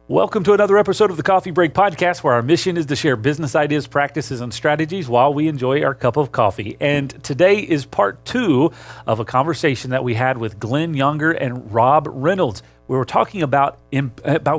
Welcome to another episode of the Coffee Break Podcast, where our mission is to share business ideas, practices, and strategies while we enjoy our cup of coffee. And today is part 2 of a conversation that we had with Glenn Younger and Rob Reynolds. We were talking about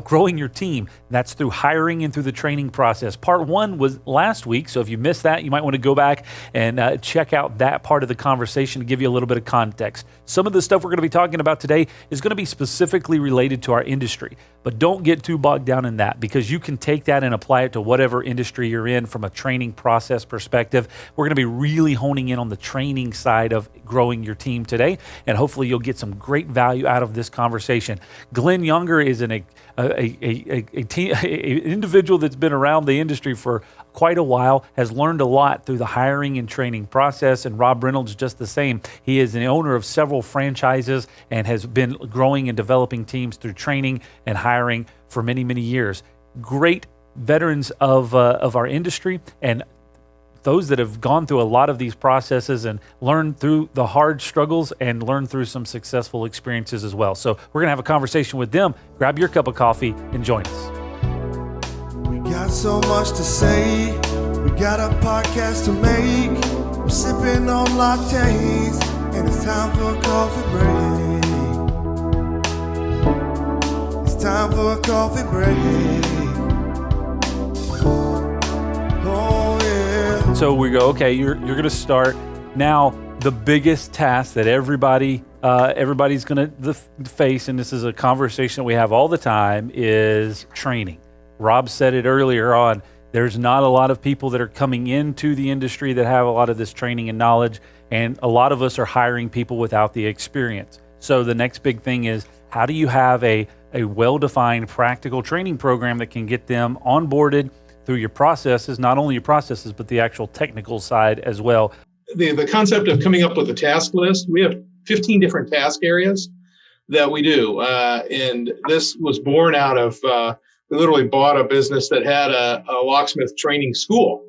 growing your team. That's through hiring and through the training process. Part 1 was last week, so if you missed that, you might want to go back and check out that part of the conversation to give you a little bit of context. Some of the stuff we're going to be talking about today is going to be specifically related to our industry, but don't get too bogged down in that, because you can take that and apply it to whatever industry you're in from a training process perspective. We're going to be really honing in on the training side of growing your team today, and hopefully you'll get some great value out of this conversation. Glenn Younger is an individual that's been around the industry for quite a while, has learned a lot through the hiring and training process, and Rob Reynolds just the same. He is the owner of several franchises and has been growing and developing teams through training and hiring for many, many years. Great veterans of our industry, and those that have gone through a lot of these processes and learned through the hard struggles and learned through some successful experiences as well. So we're going to have a conversation with them. Grab your cup of coffee and join us. We got so much to say. We got a podcast to make. We're sipping on lattes, and it's time for a coffee break. It's time for a coffee break. Oh yeah. So we go, okay, you're going to start. Now, the biggest task that everybody's going to face, and this is a conversation that we have all the time, is training. Rob said it earlier on. There's not a lot of people that are coming into the industry that have a lot of this training and knowledge, and a lot of us are hiring people without the experience. So the next big thing is, how do you have a well-defined practical training program that can get them onboarded through your processes, not only your processes, but the actual technical side as well? The concept of coming up with a task list, we have 15 different task areas that we do. And this was born out of, we literally bought a business that had a locksmith training school.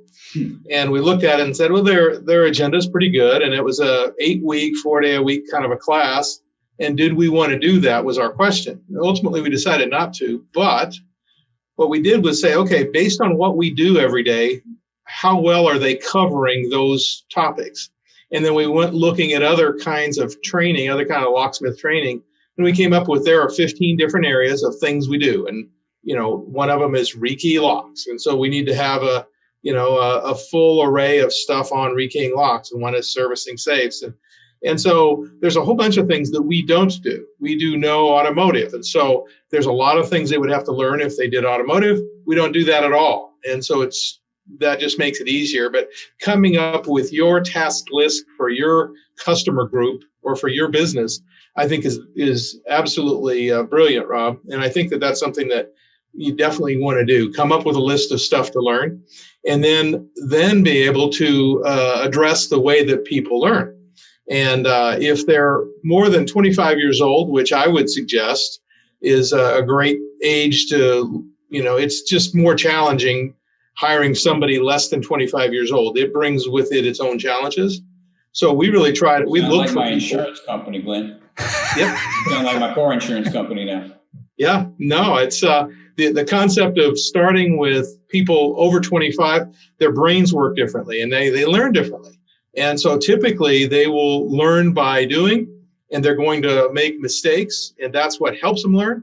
And we looked at it and said, well, their agenda is pretty good. And it was a 8-week, 4-day-a-week kind of a class. And did we want to do that was our question. Ultimately, we decided not to. But what we did was say, okay, based on what we do every day, how well are they covering those topics? And then we went looking at other kinds of training, other kind of locksmith training, and we came up with there are 15 different areas of things we do. And, one of them is rekey locks. And so we need to have a full array of stuff on rekeying locks, and one is servicing safes. And so there's a whole bunch of things that we don't do. We do no automotive. And so there's a lot of things they would have to learn if they did automotive. We don't do that at all. And so that just makes it easier. But coming up with your task list for your customer group or for your business, I think is absolutely brilliant, Rob. And I think that that's something that you definitely want to do. Come up with a list of stuff to learn, and then be able to address the way that people learn. And if they're more than 25 years old, which I would suggest is a great age to, it's just more challenging hiring somebody less than 25 years old. It brings with it its own challenges. So we really tried. We looked for my insurance company, Glenn. Yep. Sound like my car insurance company now. Yeah. No, it's the concept of starting with people over 25. Their brains work differently, and they learn differently. And so typically they will learn by doing, and they're going to make mistakes, and that's what helps them learn.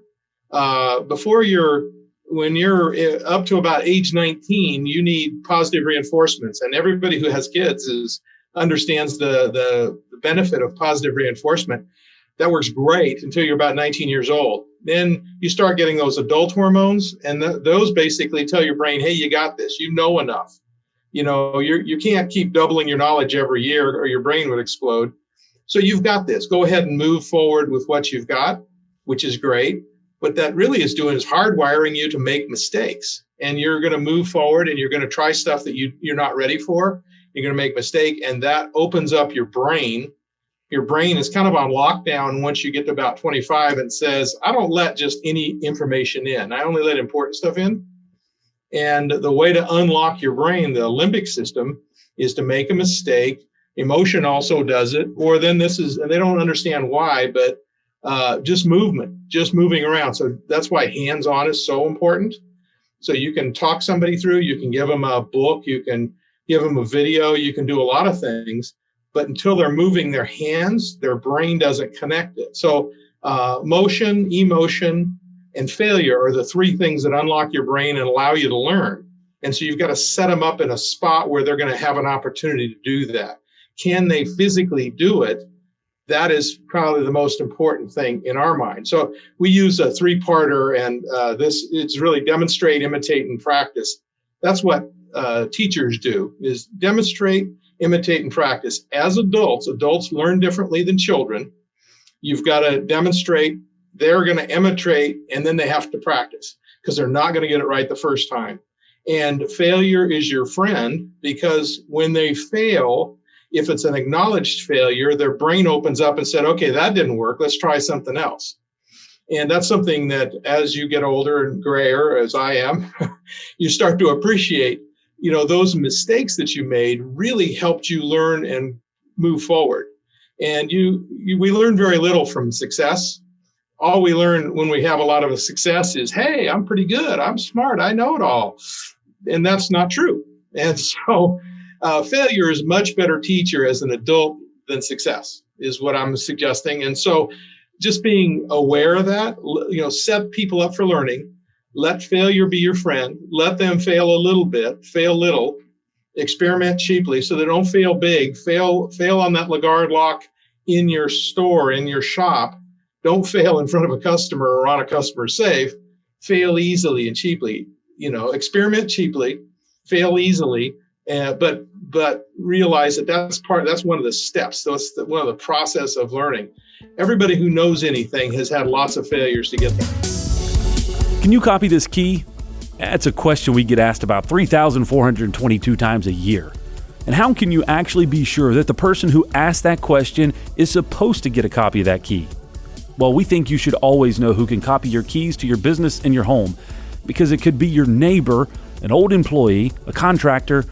When you're up to about age 19, you need positive reinforcements, and everybody who has kids understands the benefit of positive reinforcement. That works great until you're about 19 years old. Then you start getting those adult hormones, and those basically tell your brain, hey, you got this, you know enough. You can't keep doubling your knowledge every year or your brain would explode. So you've got this. Go ahead and move forward with what you've got, which is great. What that really is doing is hardwiring you to make mistakes. And you're going to move forward, and you're going to try stuff that you're not ready for. You're going to make a mistake, and that opens up your brain. Your brain is kind of on lockdown once you get to about 25 and says, I don't let just any information in. I only let important stuff in. And the way to unlock your brain, the limbic system, is to make a mistake. Emotion also does it. Or then and they don't understand why, but just movement, just moving around. So that's why hands-on is so important. So you can talk somebody through, you can give them a book, you can give them a video, you can do a lot of things, but until they're moving their hands, their brain doesn't connect it. So motion, emotion, and failure are the three things that unlock your brain and allow you to learn. And so you've got to set them up in a spot where they're going to have an opportunity to do that. Can they physically do it? That is probably the most important thing in our mind. So we use a three-parter, and it's really demonstrate, imitate, and practice. That's what teachers do, is demonstrate, imitate, and practice. As adults learn differently than children. You've got to demonstrate, they're going to imitate, and then they have to practice because they're not going to get it right the first time. And failure is your friend, because when they fail, if it's an acknowledged failure, their brain opens up and said, okay, that didn't work. Let's try something else. And that's something that as you get older and grayer, as I am, you start to appreciate, those mistakes that you made really helped you learn and move forward. And we learn very little from success. All we learn when we have a lot of success is, hey, I'm pretty good. I'm smart. I know it all. And that's not true. And so failure is a much better teacher as an adult than success is what I'm suggesting. And so just being aware of that, set people up for learning. Let failure be your friend. Let them fail a little bit, fail little, experiment cheaply so they don't fail big. Fail on that Lagarde lock in your store, in your shop. Don't fail in front of a customer or on a customer safe. Fail easily and cheaply. Experiment cheaply, fail easily, but realize that's one of the steps. So it's one of the process of learning. Everybody who knows anything has had lots of failures to get there. Can you copy this key? That's a question we get asked about 3,422 times a year. And how can you actually be sure that the person who asked that question is supposed to get a copy of that key? Well, we think you should always know who can copy your keys to your business and your home, because it could be your neighbor, an old employee, a contractor,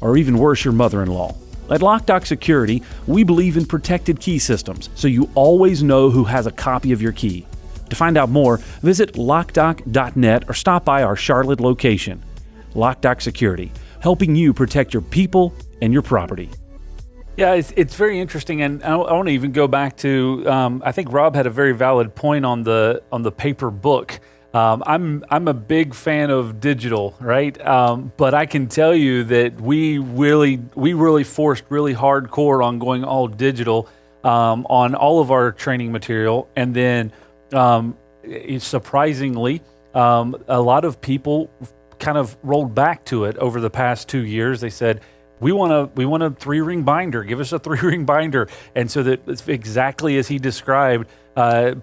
or even worse, your mother-in-law. At Locdoc Security, we believe in protected key systems, so you always know who has a copy of your key. To find out more, visit lockdoc.net or stop by our Charlotte location. Lockdoc Security, helping you protect your people and your property. Yeah, it's very interesting, and I want to even go back to. I think Rob had a very valid point on the paper book. I'm a big fan of digital, right? But I can tell you that we really forced really hardcore on going all digital on all of our training material, and then surprisingly, a lot of people kind of rolled back to it over the past 2 years. They said, we want a 3-ring binder. Give us a 3-ring binder. And so that it's exactly as he described,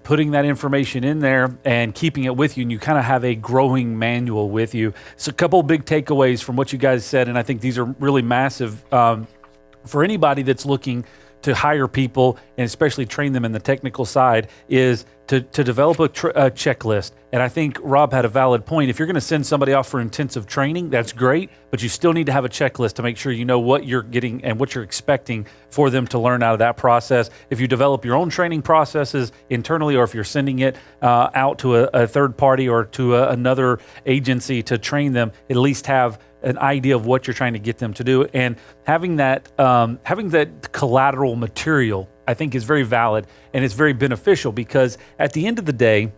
putting that information in there and keeping it with you, and you kind of have a growing manual with you. So a couple of big takeaways from what you guys said, and I think these are really massive for anybody that's looking to hire people and especially train them in the technical side, is to develop a checklist. And I think Rob had a valid point. If you're going to send somebody off for intensive training, that's great, but you still need to have a checklist to make sure you know what you're getting and what you're expecting for them to learn out of that process. If you develop your own training processes internally, or if you're sending it out to a third party or to another agency to train them, at least have an idea of what you're trying to get them to do. And having that collateral material, I think, is very valid, and it's very beneficial, because at the end of the day,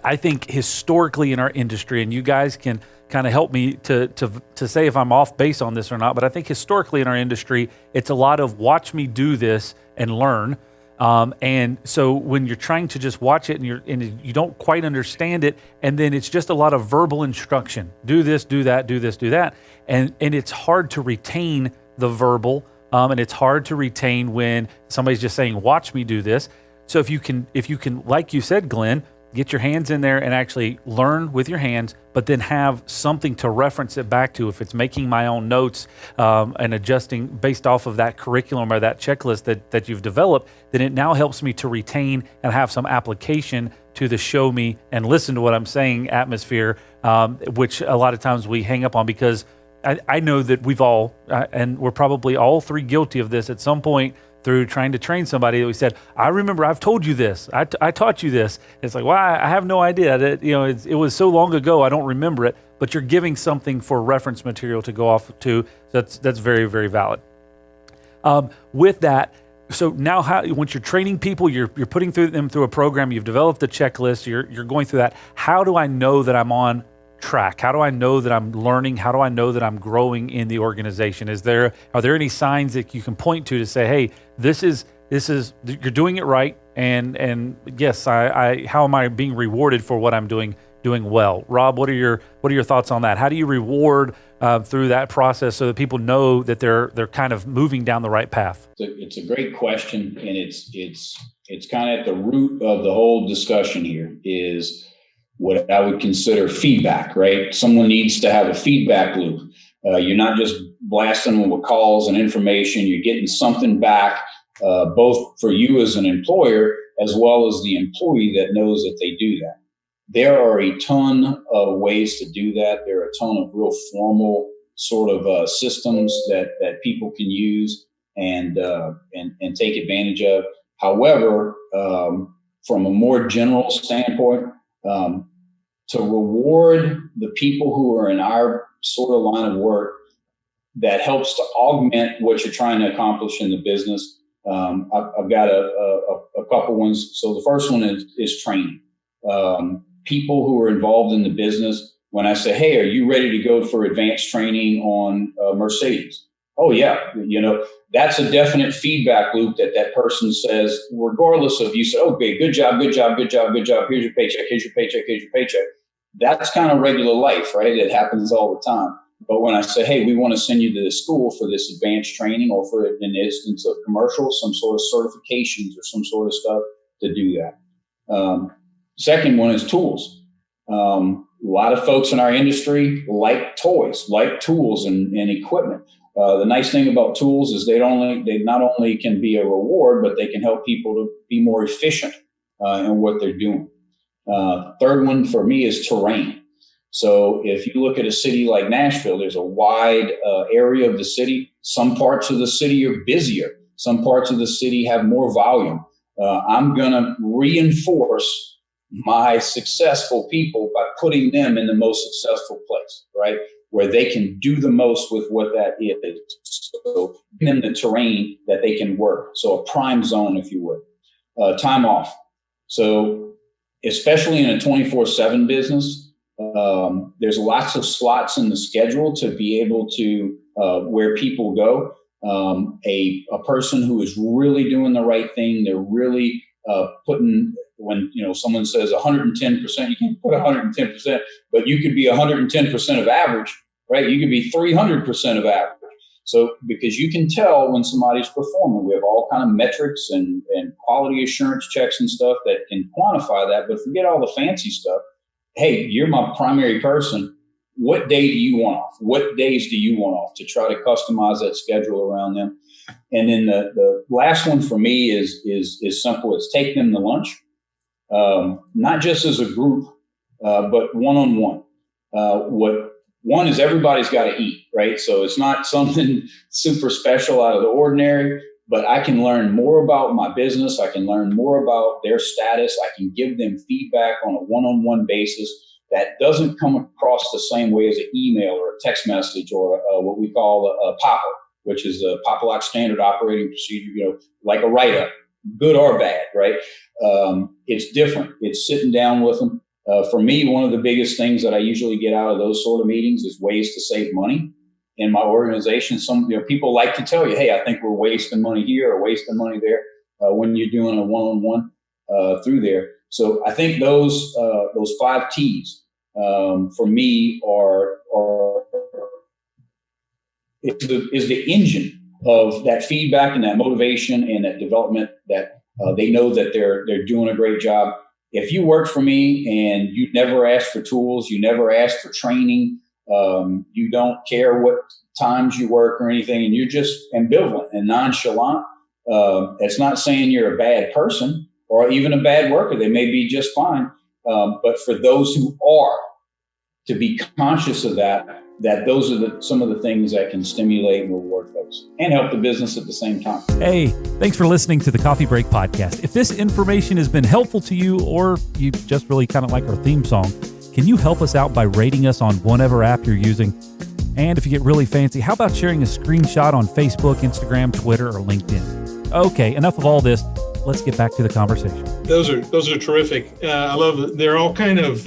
I think historically in our industry, and you guys can kind of help me to say if I'm off base on this or not, but I think historically in our industry, it's a lot of watch me do this and learn. And so when you're trying to just watch it and you don't quite understand it, and then it's just a lot of verbal instruction, do this, do that, do this, do that. And it's hard to retain the verbal, and it's hard to retain when somebody's just saying, watch me do this. So if you can, like you said, Glenn, get your hands in there and actually learn with your hands, but then have something to reference it back to. If it's making my own notes and adjusting based off of that curriculum or that checklist that you've developed, then it now helps me to retain and have some application to the show me and listen to what I'm saying atmosphere, which a lot of times we hang up on, because I know that we've all, and we're probably all three guilty of this at some point, through trying to train somebody that we said, I remember I've told you this, I taught you this. It's like, well, I have no idea that, it was so long ago, I don't remember it, but you're giving something for reference material to go off to. That's very, very valid. With that, so now once you're training people, you're putting them through a program, you've developed a checklist, you're going through that. How do I know that I'm on track? How do I know that I'm learning? How do I know that I'm growing in the organization? Are there any signs that you can point to say, hey, this is you're doing it right, and yes, how am I being rewarded for what I'm doing well? Rob, what are your thoughts on that? How do you reward through that process so that people know that they're kind of moving down the right path? It's a great question, and it's kind of at the root of the whole discussion here is what I would consider feedback, right? Someone needs to have a feedback loop. You're not just blasting them with calls and information. You're getting something back, both for you as an employer as well as the employee that knows that they do that. There are a ton of ways to do that. There are a ton of real formal sort of systems that people can use and take advantage of. However, from a more general standpoint, to reward the people who are in our sort of line of work that helps to augment what you're trying to accomplish in the business. I've got a couple ones. So the first one is training. People who are involved in the business, when I say, hey, are you ready to go for advanced training on Mercedes? Oh, yeah. That's a definite feedback loop that person says, regardless of you say, okay, good job. Here's your paycheck. Here's your paycheck. That's kind of regular life, right? It happens all the time. But when I say, hey, we want to send you to this school for this advanced training, or for an instance of commercial, some sort of certifications or some sort of stuff to do that. Second one is tools. A lot of folks in our industry like toys, like tools and equipment. The nice thing about tools is they not only can be a reward, but they can help people to be more efficient in what they're doing. Third one for me is terrain. So if you look at a city like Nashville, there's a wide area of the city. Some parts of the city are busier. Some parts of the city have more volume. I'm going to reinforce my successful people by putting them in the most successful place, right? Where they can do the most with what that is. So giving them the terrain that they can work. So a prime zone, if you would. Time off. So especially in a 24/7 business, there's lots of slots in the schedule to be able to where people go. A person who is really doing the right thing, they're really putting, when someone says 110%, you can't put 110%, but you could be 110% of average, right? You could be 300% of average. So because you can tell when somebody's performing, we have all kind of metrics and quality assurance checks and stuff that can quantify that, but forget all the fancy stuff. Hey, you're my primary person. What day do you want off? What days do you want off, to try to customize that schedule around them? And then the last one for me is simple. It's take them to lunch, not just as a group, but one-on-one. One is everybody's got to eat, right? So it's not something super special out of the ordinary, but I can learn more about my business. I can learn more about their status. I can give them feedback on a one-on-one basis that doesn't come across the same way as an email or a text message or what we call a POPA, which is a Pop-A-Lock Standard Operating Procedure, like a write-up, good or bad, right? It's different. It's sitting down with them. For me, one of the biggest things that I usually get out of those sort of meetings is ways to save money in my organization. Some people like to tell you, hey, I think we're wasting money here or wasting money there when you're doing a one-on-one through there. So I think those 5 T's for me is the engine of that feedback and that motivation and that development, that they know that they're doing a great job. If you work for me and you never ask for tools, you never ask for training, you don't care what times you work or anything, and you're just ambivalent and nonchalant, it's not saying you're a bad person or even a bad worker. They may be just fine. But for those who are, to be conscious of that that those are some of the things that can stimulate and reward folks and help the business at the same time. Hey, thanks for listening to the Coffee Break Podcast. If this information has been helpful to you, or you just really kind of like our theme song, can you help us out by rating us on whatever app you're using? And if you get really fancy, how about sharing a screenshot on Facebook, Instagram, Twitter, or LinkedIn? Okay, enough of all this. Let's get back to the conversation. Those are terrific. I love it. They're all kind of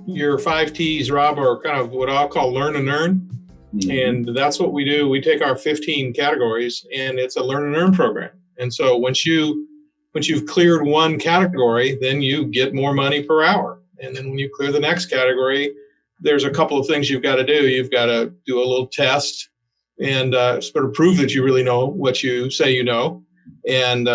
your 5 T's, Rob, are kind of what I'll call learn and earn. Mm-hmm. And that's what we do. We take our 15 categories and it's a learn and earn program. And so once you've cleared one category, then you get more money per hour. And then when you clear the next category, there's a couple of things you've got to do. You've got to do a little test and sort of prove that you really know what you say you know. And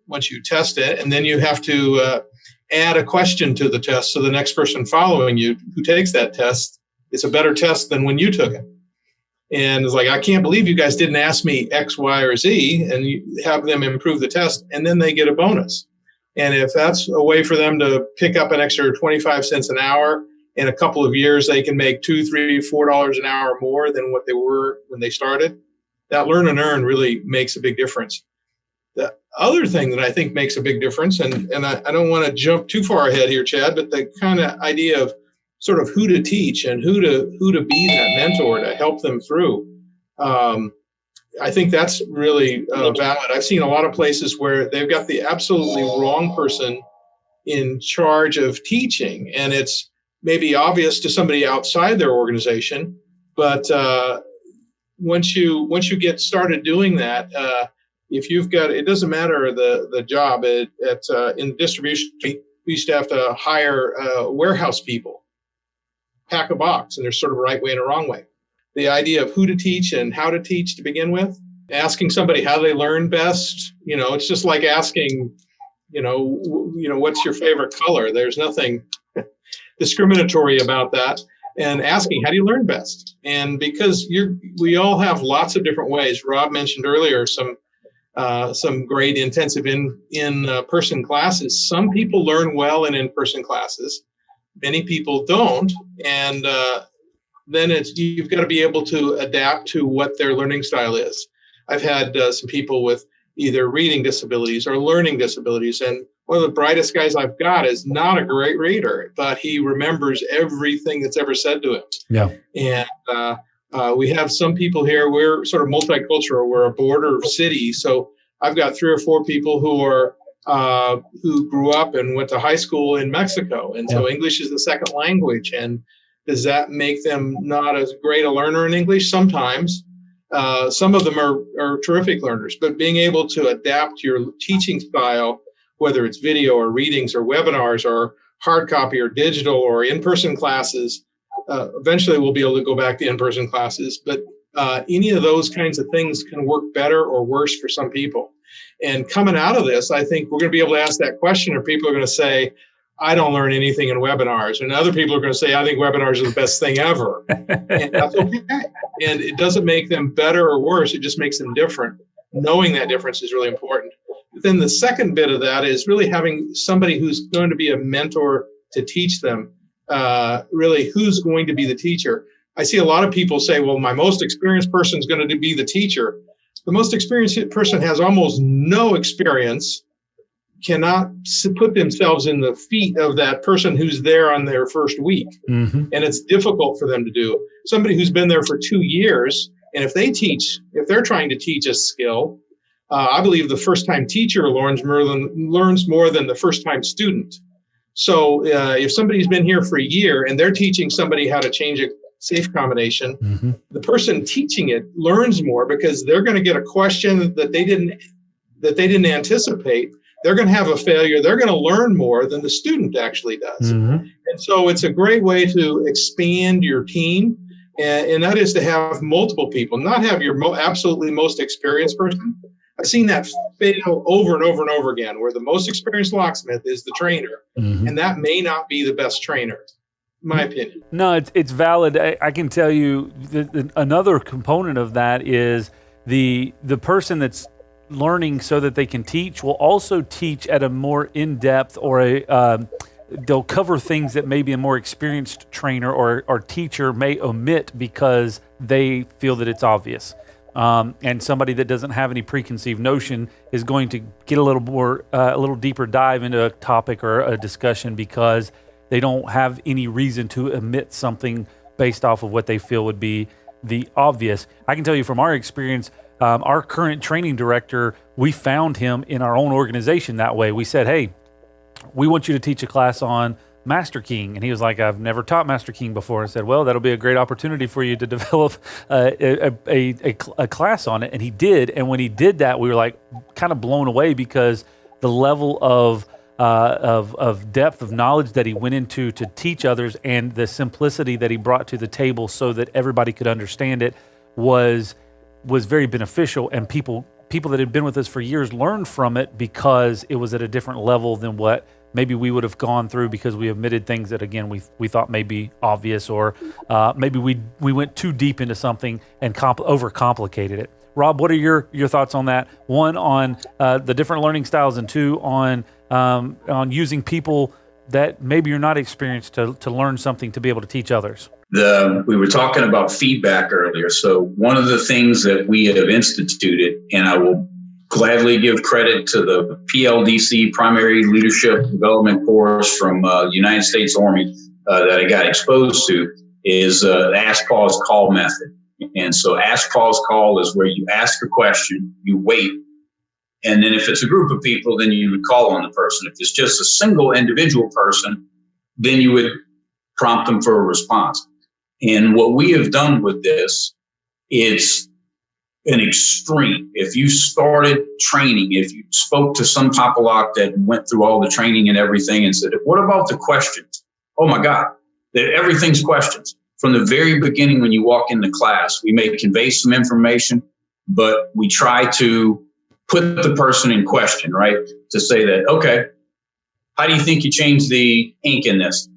once you test it, and then you have to add a question to the test so the next person following you who takes that test, it's a better test than when you took it. And it's like, I can't believe you guys didn't ask me X, Y, or Z, and you have them improve the test, and then they get a bonus. And if that's a way for them to pick up an extra 25 cents an hour, in a couple of years, they can make $2, $3, $4 an hour more than what they were when they started. That learn and earn really makes a big difference. The other thing that I think makes a big difference, and I don't want to jump too far ahead here, Chad, but the kind of idea of sort of who to teach and who to be that mentor to help them through. I think that's really valid. I've seen a lot of places where they've got the absolutely wrong person in charge of teaching, and it's maybe obvious to somebody outside their organization, but once you get started doing that, if you've got, it doesn't matter the job in distribution. We used to have to hire warehouse people, pack a box, and there's sort of a right way and a wrong way. The idea of who to teach and how to teach to begin with, asking somebody how they learn best, it's just like asking, what's your favorite color? There's nothing discriminatory about that. And asking, how do you learn best? And because we all have lots of different ways. Rob mentioned earlier some great intensive in-person classes. Some people learn well in in-person classes. Many people don't. And then you've got to be able to adapt to what their learning style is. I've had some people with either reading disabilities or learning disabilities. And one of the brightest guys I've got is not a great reader, but he remembers everything that's ever said to him. Yeah. And we have some people here, we're sort of multicultural. We're a border city. So I've got 3 or 4 people who grew up and went to high school in Mexico. And so English is the second language. And does that make them not as great a learner in English? Sometimes. Some of them are terrific learners, but being able to adapt your teaching style, whether it's video or readings or webinars or hard copy or digital or in-person classes, eventually we'll be able to go back to in-person classes, but any of those kinds of things can work better or worse for some people. And coming out of this, I think we're going to be able to ask that question, or people are going to say, I don't learn anything in webinars. And other people are going to say, I think webinars are the best thing ever. And that's okay. And it doesn't make them better or worse. It just makes them different. Knowing that difference is really important. But then the second bit of that is really having somebody who's going to be a mentor to teach them, really who's going to be the teacher. I see a lot of people say, well, my most experienced person is going to be the teacher. The most experienced person has almost no experience, cannot put themselves in the feet of that person who's there on their first week. Mm-hmm. And it's difficult for them to do. Somebody who's been there for 2 years, and if they're trying to teach a skill, I believe the first-time teacher learns more than the first-time student. So if somebody's been here for a year and they're teaching somebody how to change a safe combination, mm-hmm. the person teaching it learns more because they're going to get a question that they didn't anticipate. They're going to have a failure. They're going to learn more than the student actually does. Mm-hmm. And so it's a great way to expand your team. And that is to have multiple people, not have your absolutely most experienced person. I've seen that fail over and over and over again, where the most experienced locksmith is the trainer. Mm-hmm. And that may not be the best trainer, in my opinion. No, it's valid. I can tell you another component of that is the person that's learning so that they can teach will also teach at a more in-depth or they'll cover things that maybe a more experienced trainer or teacher may omit because they feel that it's obvious. And somebody that doesn't have any preconceived notion is going to get a little deeper dive into a topic or a discussion because they don't have any reason to omit something based off of what they feel would be the obvious. I can tell you from our experience, our current training director, we found him in our own organization that way. We said, hey, we want you to teach a class on Master Keying. And he was like, I've never taught Master Keying before. I said, well, that'll be a great opportunity for you to develop a class on it. And he did. And when he did that, we were like kind of blown away because the level of depth of knowledge that he went into to teach others and the simplicity that he brought to the table so that everybody could understand it was very beneficial. And people that had been with us for years learned from it because it was at a different level than what maybe we would have gone through because we omitted things that, again, we thought may be obvious, or maybe we went too deep into something and overcomplicated it. Rob, what are your thoughts on that? One, on the different learning styles, and two, on using people that maybe you're not experienced to learn something to be able to teach others. We were talking about feedback earlier. So one of the things that we have instituted, and I will gladly give credit to the PLDC, Primary Leadership Development Course from the United States Army that I got exposed to, is the ask, pause, call method. And so ask, pause, call is where you ask a question, you wait, and then if it's a group of people, then you would call on the person. If it's just a single individual person, then you would prompt them for a response. And what we have done with this, it's an extreme. If you started training, if you spoke to some Papalock that went through all the training and everything and said, what about the questions? Oh my God, everything's questions. From the very beginning, when you walk into class, we may convey some information, but we try to put the person in question, right? To say that, okay, how do you think you change the ink in this?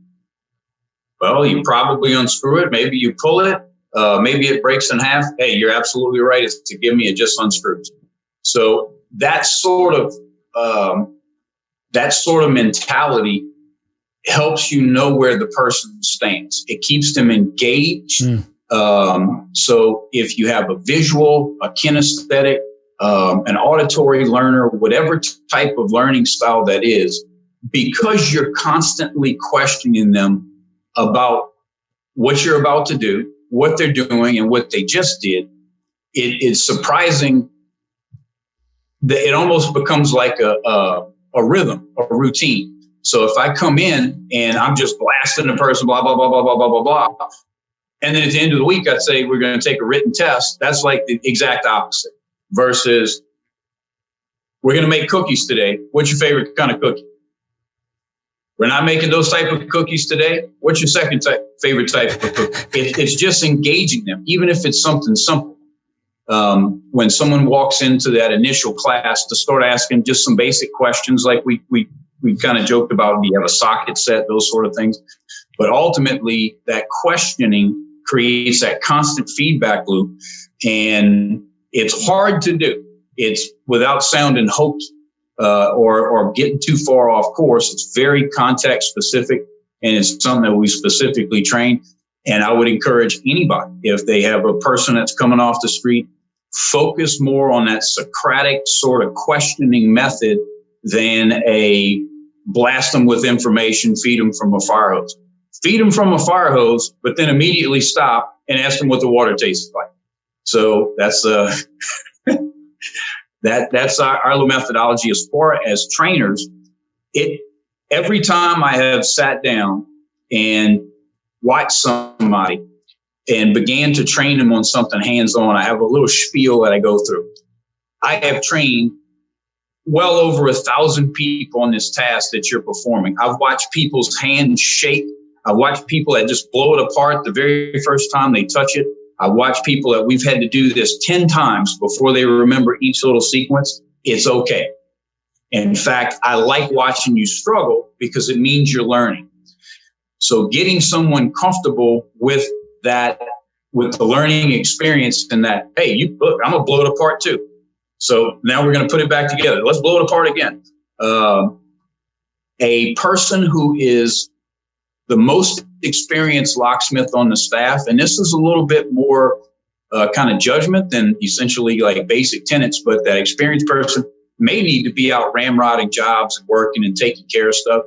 Well, you probably unscrew it. Maybe you pull it. Maybe it breaks in half. Hey, you're absolutely right. It's to give me, it just unscrews. So that sort of mentality helps you know where the person stands. It keeps them engaged. So if you have a visual, a kinesthetic, an auditory learner, whatever type of learning style that is, because you're constantly questioning them about what you're about to do, what they're doing, and what they just did, it's surprising that it almost becomes like a rhythm, a routine. So if I come in and I'm just blasting the person, blah, blah, blah, blah, blah, blah, blah, blah, and then at the end of the week, I'd say we're going to take a written test, that's like the exact opposite. Versus, we're going to make cookies today. What's your favorite kind of cookie? We're not making those type of cookies today. What's your favorite type of cookie? It's just engaging them, even if it's something simple. When someone walks into that initial class, to start asking just some basic questions, like we kind of joked about, do you have a socket set, those sort of things. But ultimately, that questioning creates that constant feedback loop, and it's hard to do. It's without sounding hokey or getting too far off course. It's very context specific, and it's something that we specifically train. And I would encourage anybody, if they have a person that's coming off the street, focus more on that Socratic sort of questioning method than a blast them with information, feed them from a fire hose. Feed them from a fire hose, but then immediately stop and ask them what the water tastes like. So that's that's our little methodology as far as trainers. Every time I have sat down and watched somebody and began to train them on something hands-on, I have a little spiel that I go through. I have trained well over 1,000 people on this task that you're performing. I've watched people's hands shake. I've watched people that just blow it apart the very first time they touch it. I watch people that we've had to do this 10 times before they remember each little sequence. It's okay. In fact, I like watching you struggle because it means you're learning. So getting someone comfortable with that, with the learning experience, and that, hey, look, I'm going to blow it apart too. So now we're going to put it back together. Let's blow it apart again. A person who is the most experienced locksmith on the staff, and this is a little bit more kind of judgment than essentially like basic tenets, but that experienced person may need to be out ramrodding jobs and working and taking care of stuff.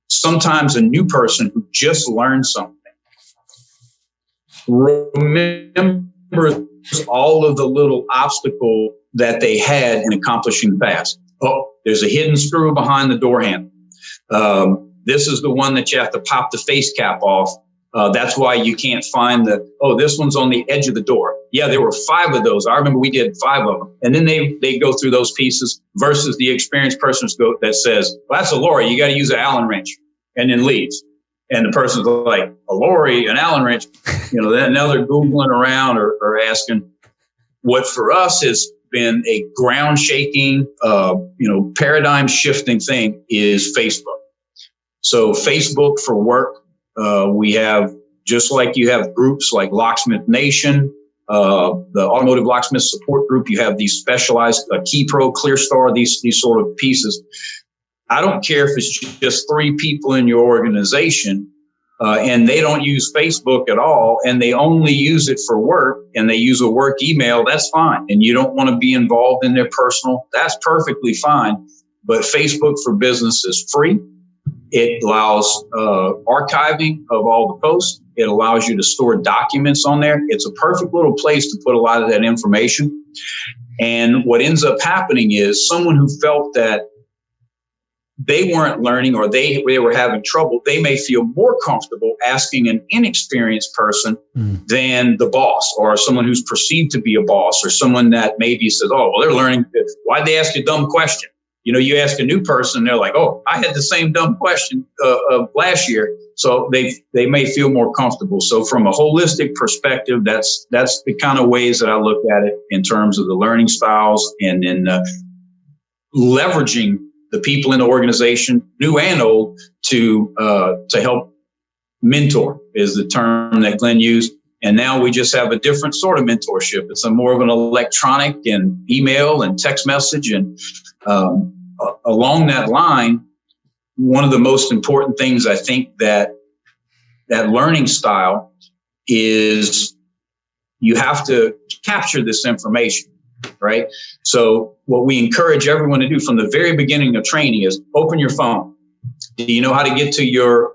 Sometimes a new person who just learned something remembers all of the little obstacle that they had in accomplishing the task. Oh, there's a hidden screw behind the door handle. This is the one that you have to pop the face cap off. That's why you can't find this one's on the edge of the door. Yeah, there were 5 of those. I remember we did 5 of them. And then they go through those pieces versus the experienced person that says, well, that's a lorry. You got to use an Allen wrench, and then leaves. And the person's like, a lorry, an Allen wrench. Then now they're Googling around or asking. What for us has been a ground shaking, paradigm shifting thing is Facebook. So Facebook for work. We have, just like you have groups like Locksmith Nation, the Automotive Locksmith Support Group, you have these specialized KeyPro, ClearStar, these sort of pieces. I don't care if it's just 3 people in your organization and they don't use Facebook at all and they only use it for work and they use a work email, that's fine. And you don't want to be involved in their personal, that's perfectly fine. But Facebook for Business is free. It allows archiving of all the posts. It allows you to store documents on there. It's a perfect little place to put a lot of that information. And what ends up happening is someone who felt that they weren't learning or they were having trouble, they may feel more comfortable asking an inexperienced person than the boss or someone who's perceived to be a boss or someone that maybe says, oh, well, they're learning. Why'd they ask a dumb question? You ask a new person, they're like, oh, I had the same dumb question of last year. So they may feel more comfortable. So from a holistic perspective, that's the kind of ways that I look at it in terms of the learning styles and then leveraging the people in the organization, new and old, to help mentor is the term that Glenn used. And now we just have a different sort of mentorship. It's more of an electronic and email and text message. And along that line, one of the most important things I think that learning style is you have to capture this information, right? So what we encourage everyone to do from the very beginning of training is open your phone. Do you know how to get to your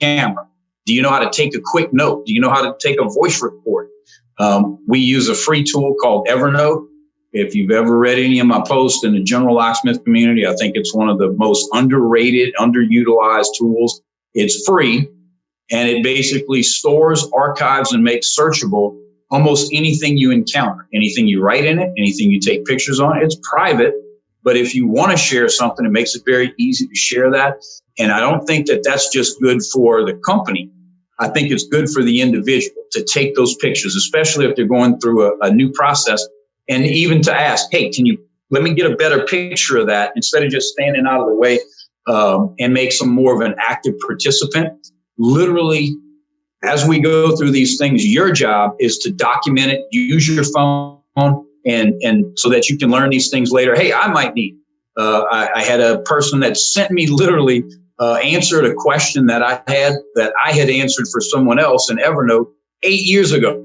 camera? Do you know how to take a quick note? Do you know how to take a voice record? We use a free tool called Evernote. If you've ever read any of my posts in the general locksmith community, I think it's one of the most underrated, underutilized tools. It's free, and it basically stores, archives, and makes searchable almost anything you encounter, anything you write in it, anything you take pictures on. It's private, but if you want to share something, it makes it very easy to share that. And I don't think that that's just good for the company. I think it's good for the individual to take those pictures, especially if they're going through a new process. And even to ask, hey, let me get a better picture of that instead of just standing out of the way and make some more of an active participant. Literally, as we go through these things, your job is to document it, use your phone, and so that you can learn these things later. Hey, I might need. I had a person that sent me literally answered a question that I had answered for someone else in Evernote 8 years ago.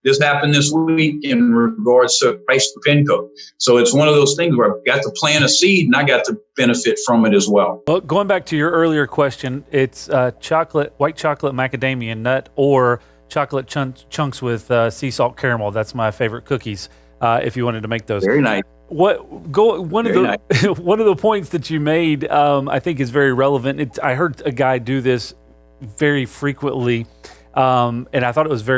This happened this week in regards to price per pin code. So it's one of those things where I've got to plant a seed and I got to benefit from it as well. Well, going back to your earlier question, it's white chocolate macadamia nut or chocolate chunks with sea salt caramel. That's my favorite cookies. If you wanted to make those. Very nice. One of the points that you made, I think is very relevant. I heard a guy do this very frequently, and I thought it was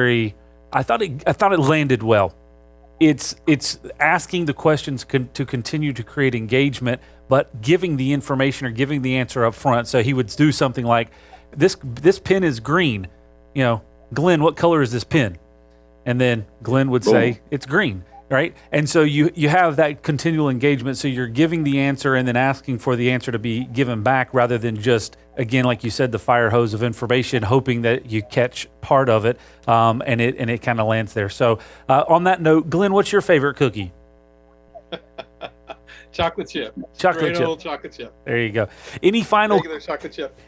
I thought it landed well. It's asking the questions to continue to create engagement, but giving the information or giving the answer up front. So he would do something like, "This pen is green. Glenn, what color is this pen?" And then Glenn would say, "It's green." Right. And so you have that continual engagement. So you're giving the answer and then asking for the answer to be given back rather than just, again, like you said, the fire hose of information, hoping that you catch part of it and it kind of lands there. So on that note, Glenn, what's your favorite cookie? chocolate chip. Chocolate Straight chip. old chocolate chip. There you go. Any final Regular chocolate chip.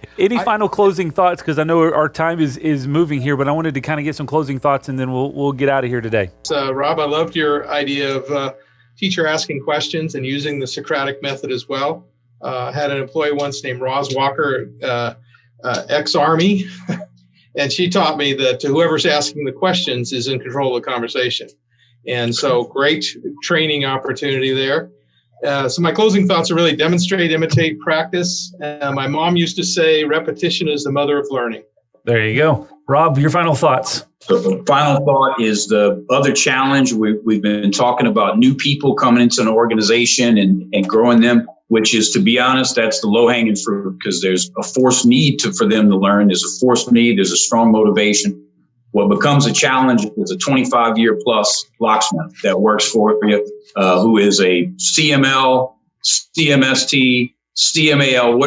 final closing thoughts? Because I know our time is moving here, but I wanted to kind of get some closing thoughts, and then we'll get out of here today. So, Rob, I loved your idea of teacher asking questions and using the Socratic method as well. Had an employee once named Roz Walker, ex-Army, and she taught me that whoever's asking the questions is in control of the conversation. And so great training opportunity there. So my closing thoughts are really demonstrate, imitate, practice. My mom used to say repetition is the mother of learning. There you go. Rob, your final thoughts. The final thought is the other challenge. We've been talking about new people coming into an organization and growing them, which is, to be honest, that's the low-hanging fruit, because there's a forced need for them to learn. There's a forced need. There's a strong motivation. What becomes a challenge is a 25-year plus locksmith that works for you, who is a CML, CMST, CMAL,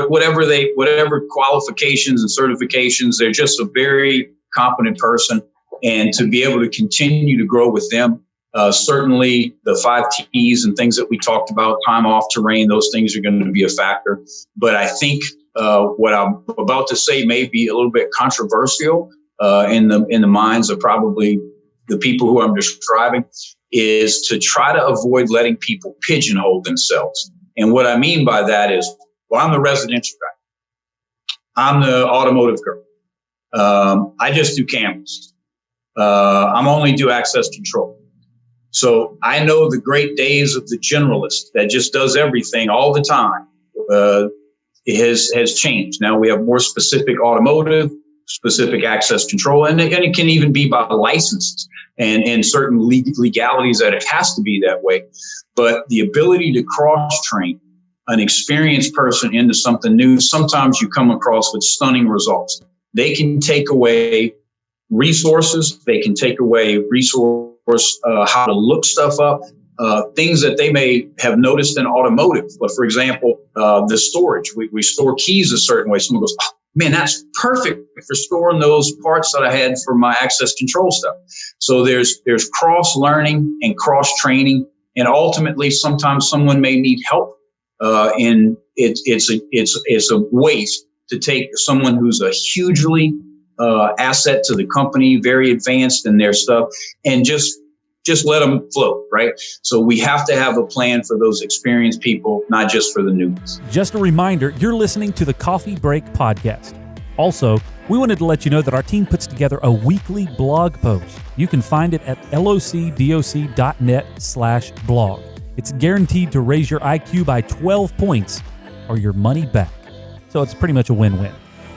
whatever qualifications and certifications. They're just a very competent person, and to be able to continue to grow with them. Certainly the 5 T's and things that we talked about, time off, terrain, those things are going to be a factor. But I think what I'm about to say may be a little bit controversial in the minds of probably the people who I'm describing, is to try to avoid letting people pigeonhole themselves. And what I mean by that is, well, I'm the residential guy. I'm the automotive girl. I just do cameras. I'm only do access control. So I know the great days of the generalist that just does everything all the time. It has changed. Now we have more specific automotive, specific access control, and it can even be by licenses and certain legalities that it has to be that way. But the ability to cross-train an experienced person into something new, sometimes you come across with stunning results. They can take away resources. They can take away how to look stuff up, things that they may have noticed in automotive. But for example, the storage, we store keys a certain way. Someone goes, oh, man, that's perfect for storing those parts that I had for my access control stuff. So there's cross learning and cross training, and ultimately sometimes someone may need help. And it's a waste to take someone who's a hugely asset to the company, very advanced in their stuff, and just let them float, right? So we have to have a plan for those experienced people, not just for the newbies. Just a reminder, you're listening to the Coffee Break Podcast. Also, we wanted to let you know that our team puts together a weekly blog post. You can find it at locdoc.net/blog. It's guaranteed to raise your IQ by 12 points or your money back. So it's pretty much a win-win.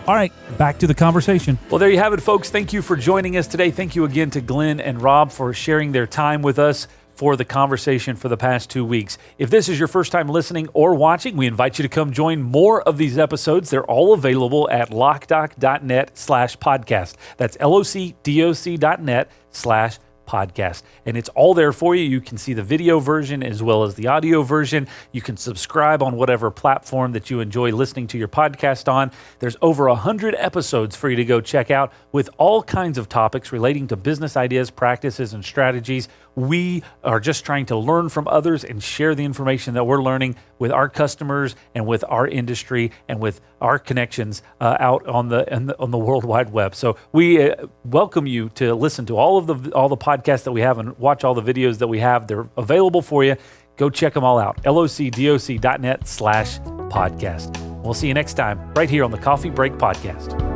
All right, back to the conversation. Well, there you have it, folks. Thank you for joining us today. Thank you again to Glenn and Rob for sharing their time with us for the conversation for the past 2 weeks. If this is your first time listening or watching, we invite you to come join more of these episodes. They're all available at locdoc.net/podcast. That's locdoc.net/podcast. And it's all there for you. You can see the video version as well as the audio version. You can subscribe on whatever platform that you enjoy listening to your podcast on. There's over 100 episodes for you to go check out with all kinds of topics relating to business ideas, practices, and strategies. We are just trying to learn from others and share the information that we're learning with our customers and with our industry and with our connections out on the World Wide Web. So we welcome you to listen to all the podcasts that we have and watch all the videos that we have. They're available for you. Go check them all out. locdoc.net/podcast. We'll see you next time right here on the Coffee Break Podcast.